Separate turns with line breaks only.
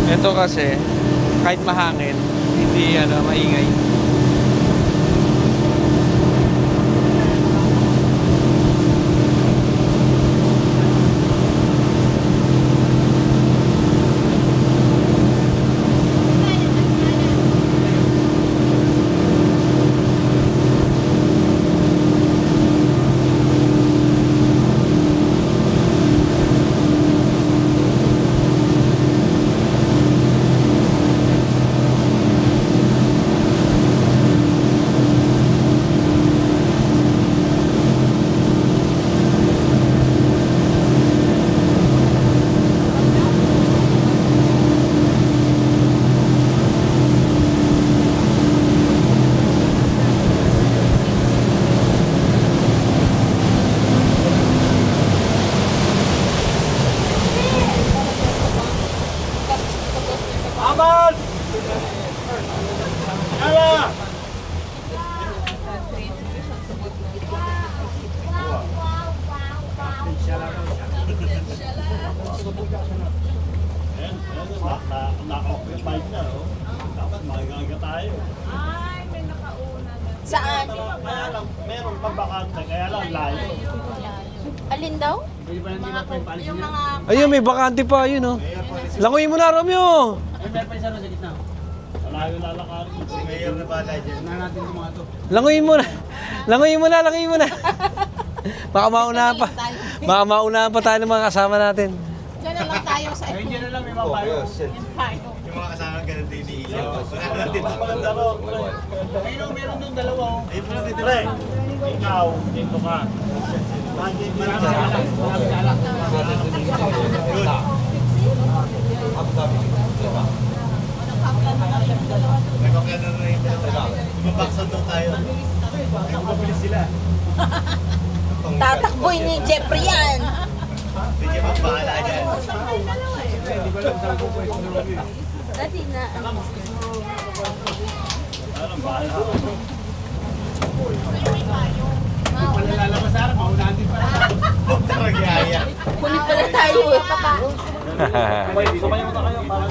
Ito kasi, kahit mahangin, hindi maingay.
Saan?
Meron pang bakante, kaya lang layo.
Alin daw?
Yung mga...
Ayun, may bakante pa, yun oh. Langoyin mo na, Romeo!
Malayo lalakarin. Si Mayor na ba dyan? Natin yung mga to.
Langoyin mo na! Langoyin mo na, langoyin mo na! Baka maunahan pa. Baka maunahan pa tayo ng mga kasama natin.
Diyan na lang tayo sa ito.
Diyan na lang may mabayo.
Yung mga kasama ganun din iilaw.
Maganda ro. Meron nung dalawa. Pre, ikaw, dito ka.
Nagkakana na rin tayo. Bumabaksan daw tayo. Mabilis sila.
Tatakboy ni Jeffrey yan.
Hindi pa bahala dyan.
Dati na.
Anong bahala? Wala lalabas sa araw, maunahan din pa.
Huwag na magyaya.
Kunin pala tayo.
Sumayaw na kayo para